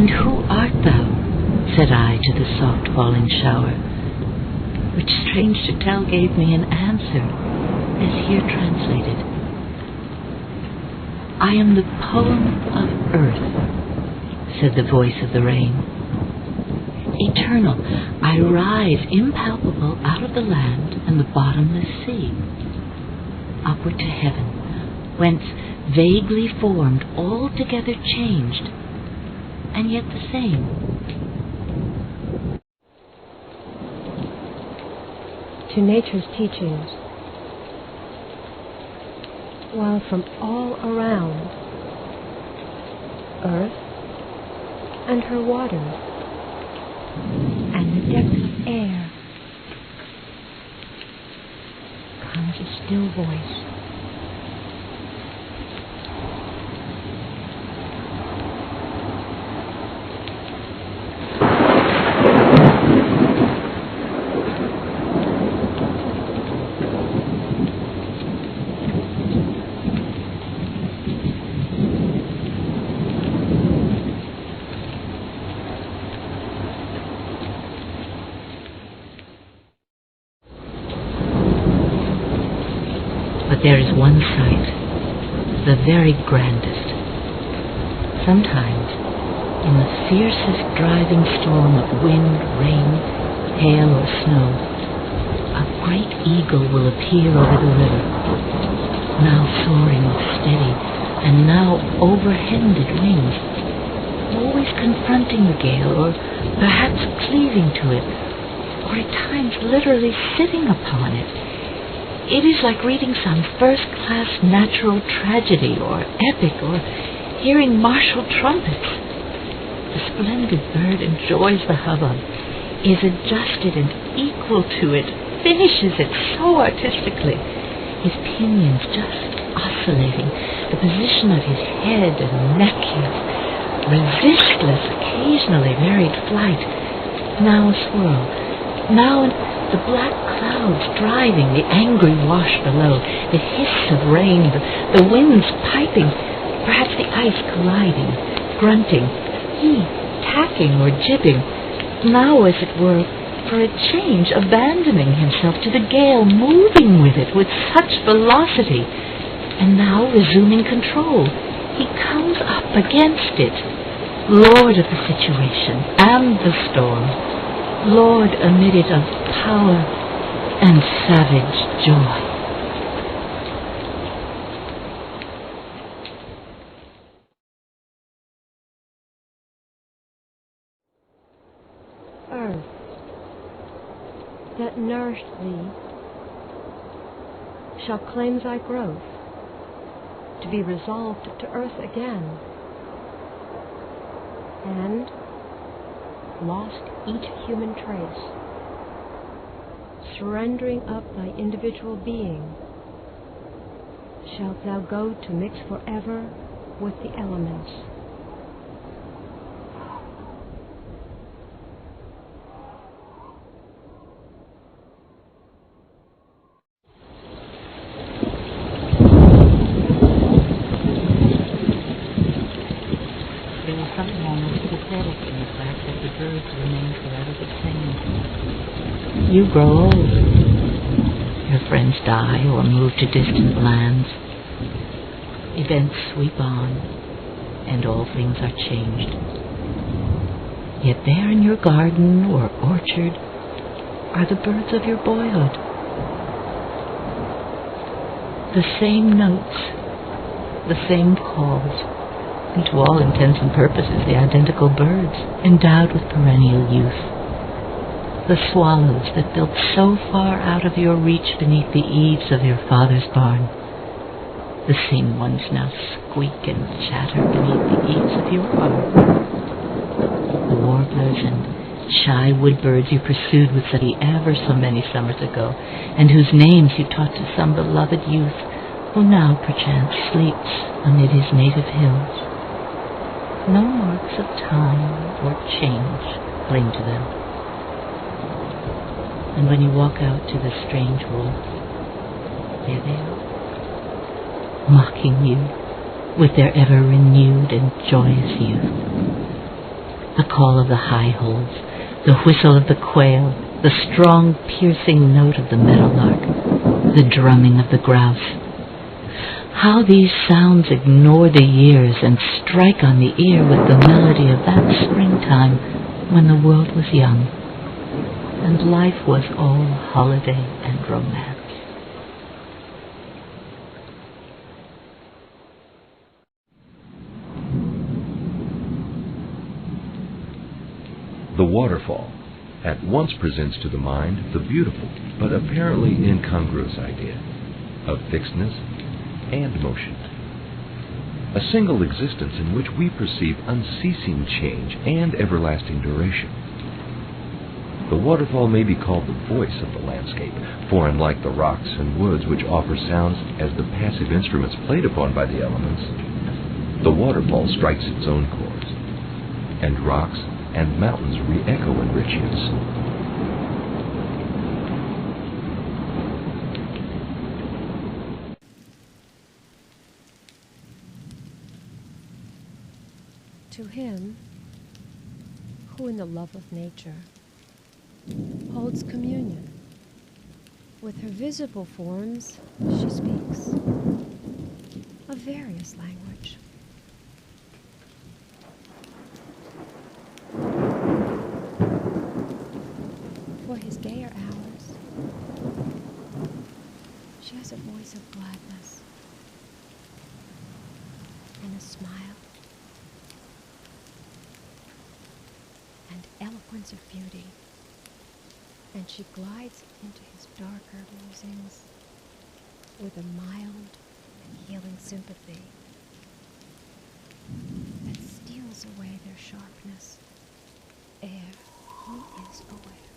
"And who art thou?" said I to the soft falling shower, which, strange to tell, gave me an answer, as here translated. "I am the poem of earth," said the voice of the rain. "Eternal, I rise impalpable out of the land and the bottomless sea, upward to heaven, whence vaguely formed, altogether changed, and yet the same." To nature's teachings, while from all around, earth and her waters and the depth of air, comes a still voice. But there is one sight, the very grandest. Sometimes, in the fiercest driving storm of wind, rain, hail, or snow, a great eagle will appear over the river, now soaring with steady and now over-handed wings, always confronting the gale, or perhaps cleaving to it, or at times literally sitting upon it. It is like reading some first-class natural tragedy or epic, or hearing martial trumpets. The splendid bird enjoys the hubbub, is adjusted and equal to it, finishes it so artistically, his pinions just oscillating, the position of his head and neck, his resistless, occasionally varied flight, now a swirl, now the black clouds driving, the angry wash below, the hiss of rain, the winds piping, perhaps the ice colliding, grunting, he tacking or jibbing, now, as it were, for a change, abandoning himself to the gale, moving with it with such velocity, and now resuming control. He comes up against it, lord of the situation and the storm, lord amid it of power and savage joy. Earth, that nourished thee, shall claim thy growth, to be resolved to earth again, and lost each human trace, surrendering up thy individual being, shalt thou go to mix forever with the elements. There was something almost pathetic in the fact that the birds remain forever the same. You grow old. Your friends die or move to distant lands. Events sweep on, and all things are changed. Yet there in your garden or orchard are the birds of your boyhood. The same notes, the same calls, and to all intents and purposes the identical birds, endowed with perennial youth. The swallows that built so far out of your reach beneath the eaves of your father's barn. The same ones now squeak and chatter beneath the eaves of your barn. The warblers and shy woodbirds you pursued with such ever so many summers ago, and whose names you taught to some beloved youth, who now perchance sleeps amid his native hills. No marks of time or change cling to them. And when you walk out to the strange wood, there they are, mocking you with their ever renewed and joyous youth. The call of the high holes, the whistle of the quail, the strong piercing note of the meadowlark, the drumming of the grouse. How these sounds ignore the years and strike on the ear with the melody of that springtime when the world was young and life was all holiday and romance. The waterfall at once presents to the mind the beautiful but apparently incongruous idea of fixedness and motion. A single existence in which we perceive unceasing change and everlasting duration. The waterfall may be called the voice of the landscape, for unlike the rocks and woods which offer sounds as the passive instruments played upon by the elements, the waterfall strikes its own chords, and rocks and mountains re-echo in rich unison. To him, who in the love of nature holds communion with her visible forms, she speaks a various language. For his gayer hours, she has a voice of gladness and a smile and eloquence of beauty, and she glides into his darker musings with a mild and healing sympathy that steals away their sharpness ere he is aware.